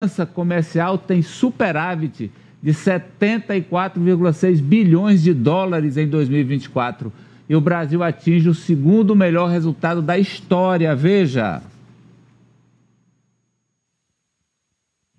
balança comercial tem superávit de 74,6 bilhões de dólares em 2024. E o Brasil atinge o segundo melhor resultado da história. Veja.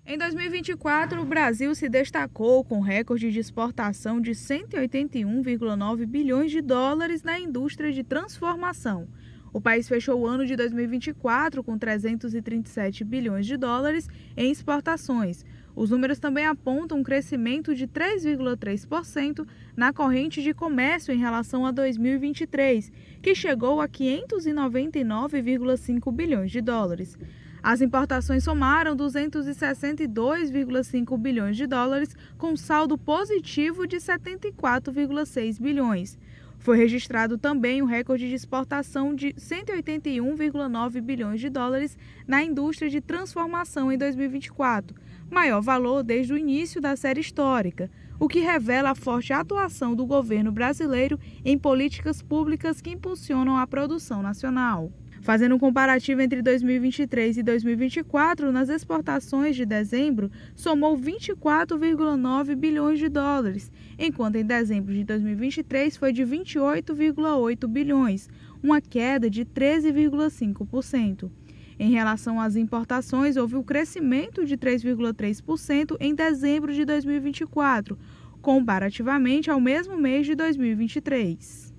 Em 2024, o Brasil se destacou com recorde de exportação de 181,9 bilhões de dólares na indústria de transformação. O país fechou o ano de 2024 com 337 bilhões de dólares em exportações. Os números também apontam um crescimento de 3,3% na corrente de comércio em relação a 2023, que chegou a 599,5 bilhões de dólares. As importações somaram 262,5 bilhões de dólares, com saldo positivo de 74,6 bilhões. Foi registrado também um recorde de exportação de 181,9 bilhões de dólares na indústria de transformação em 2024, maior valor desde o início da série histórica, o que revela a forte atuação do governo brasileiro em políticas públicas que impulsionam a produção nacional. Fazendo um comparativo entre 2023 e 2024, nas exportações de dezembro, somou 24,9 bilhões de dólares, enquanto em dezembro de 2023 foi de 28,8 bilhões, uma queda de 13,5%. Em relação às importações, houve um crescimento de 3,3% em dezembro de 2024, comparativamente ao mesmo mês de 2023.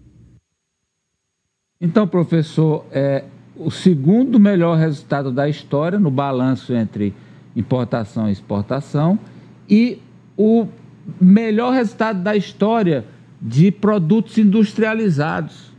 Então, professor, o segundo melhor resultado da história no balanço entre importação e exportação e o melhor resultado da história de produtos industrializados.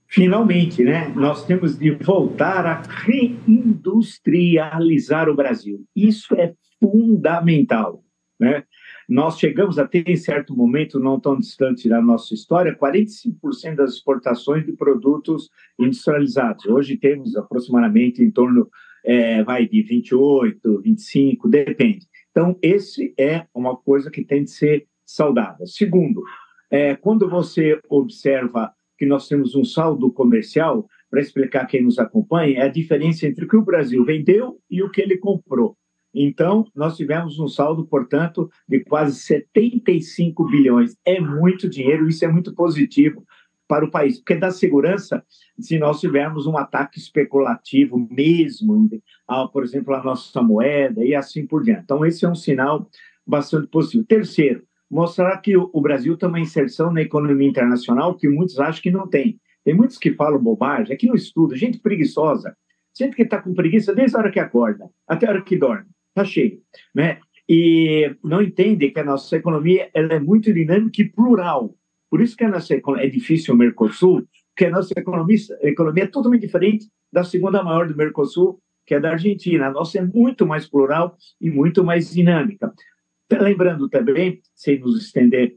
Finalmente, né? Nós temos de voltar a reindustrializar o Brasil. Isso é fundamental, né? Nós chegamos a ter, em certo momento, não tão distante da nossa história, 45% das exportações de produtos industrializados. Hoje temos aproximadamente em torno de 28, 25, depende. Então, esse é uma coisa que tem de ser saudada. Segundo, quando você observa que nós temos um saldo comercial, para explicar quem nos acompanha, é a diferença entre o que o Brasil vendeu e o que ele comprou. Então, nós tivemos um saldo, portanto, de quase 75 bilhões. É muito dinheiro, isso é muito positivo para o país, porque dá segurança se nós tivermos um ataque especulativo mesmo, por exemplo, a nossa moeda e assim por diante. Então, esse é um sinal bastante positivo. Terceiro, mostrar que o Brasil tem uma inserção na economia internacional que muitos acham que não tem. Tem muitos que falam bobagem, aqui não estuda, gente preguiçosa, gente que está com preguiça desde a hora que acorda até a hora que dorme. Está cheio, né? E não entende que a nossa economia ela é muito dinâmica e plural. Por isso que a nossa é difícil o Mercosul, porque a nossa economia é totalmente diferente da segunda maior do Mercosul, que é da Argentina. A nossa é muito mais plural e muito mais dinâmica. Lembrando também, sem nos estender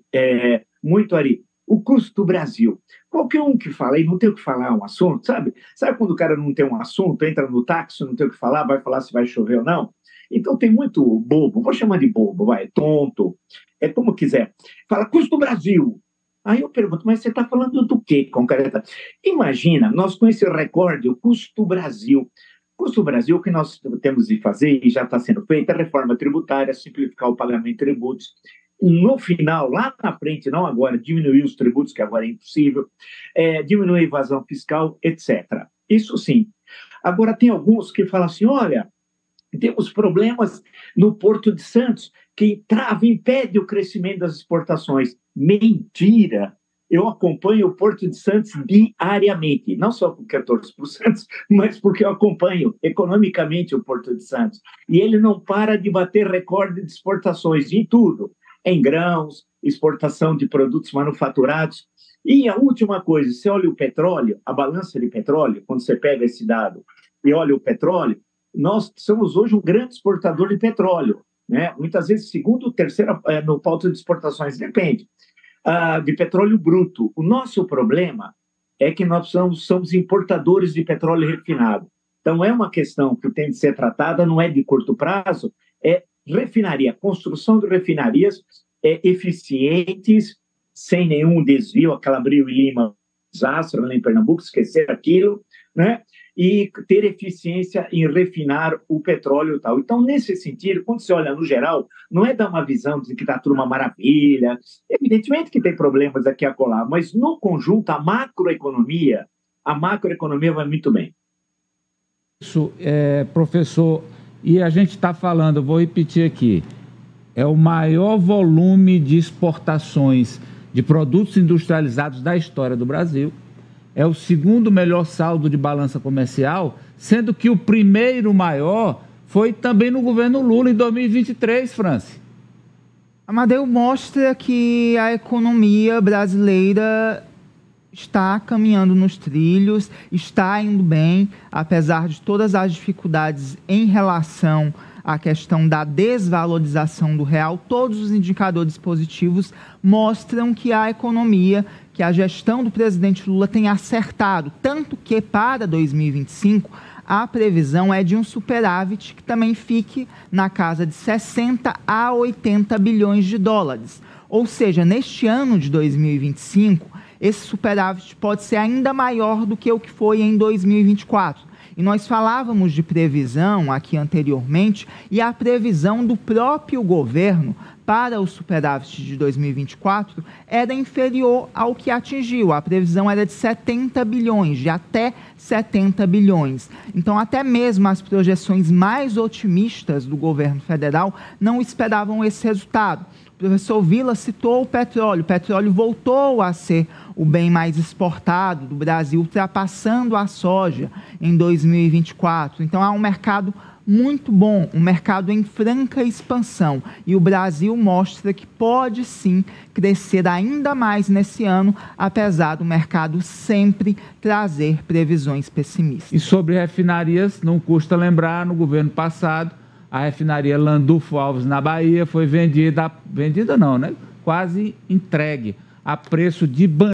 muito, Ari, o custo do Brasil. Qualquer um que fala e não tem o que falar um assunto, sabe? Sabe quando o cara não tem um assunto, entra no táxi, não tem o que falar, vai falar se vai chover ou não? Então tem muito bobo, vou chamar de bobo, tonto, como quiser. Fala, custo do Brasil. Aí eu pergunto, mas você está falando do quê, concreta? Imagina, nós com esse recorde, o custo do Brasil. O custo do Brasil, o que nós temos de fazer, e já está sendo feito, é a reforma tributária, simplificar o pagamento de tributos. No final, lá na frente, não agora, diminuir os tributos, que agora é impossível, diminuir a evasão fiscal, etc. Isso sim. Agora, tem alguns que falam assim, olha, temos problemas no Porto de Santos, que trava, impede o crescimento das exportações. Mentira! Eu acompanho o Porto de Santos diariamente, não só porque eu torço para o Santos, mas porque eu acompanho economicamente o Porto de Santos. E ele não para de bater recorde de exportações em tudo, em grãos, exportação de produtos manufaturados. E a última coisa, você olha o petróleo, a balança de petróleo, quando você pega esse dado e olha o petróleo, nós somos hoje um grande exportador de petróleo, né? Muitas vezes, segundo ou terceiro no pauta de exportações, depende, de petróleo bruto. O nosso problema é que nós somos importadores de petróleo refinado. Então, é uma questão que tem de ser tratada, não é de curto prazo, é refinaria, construção de refinarias eficientes, sem nenhum desvio, aquela Abril e Lima, desastre lá em Pernambuco, esquecer aquilo, né? e ter eficiência em refinar o petróleo e tal. Então, nesse sentido, quando você olha no geral, não é dar uma visão de que está tudo uma maravilha. Evidentemente que tem problemas aqui a colar, mas no conjunto, a macroeconomia vai muito bem. Isso, professor, e a gente está falando, vou repetir aqui, é o maior volume de exportações de produtos industrializados da história do Brasil. É o segundo melhor saldo de balança comercial, sendo que o primeiro maior foi também no governo Lula, em 2023, Franci. Amadeu, mostra que a economia brasileira está caminhando nos trilhos, está indo bem, apesar de todas as dificuldades em relação à questão da desvalorização do real. Todos os indicadores positivos mostram que a economia, que a gestão do presidente Lula tem acertado, tanto que para 2025 a previsão é de um superávit que também fique na casa de 60 a 80 bilhões de dólares. Ou seja, neste ano de 2025, esse superávit pode ser ainda maior do que o que foi em 2024. E nós falávamos de previsão aqui anteriormente, e a previsão do próprio governo para o superávit de 2024 era inferior ao que atingiu. A previsão era de 70 bilhões, de até 70 bilhões. Então, até mesmo as projeções mais otimistas do governo federal não esperavam esse resultado. O professor Villa citou o petróleo. O petróleo voltou a ser o bem mais exportado do Brasil, ultrapassando a soja em 2024. Então, há um mercado muito bom, um mercado em franca expansão. E o Brasil mostra que pode, sim, crescer ainda mais nesse ano, apesar do mercado sempre trazer previsões pessimistas. E sobre refinarias, não custa lembrar, no governo passado, a refinaria Landulfo Alves, na Bahia, foi vendida não, né? Quase entregue a preço de banana.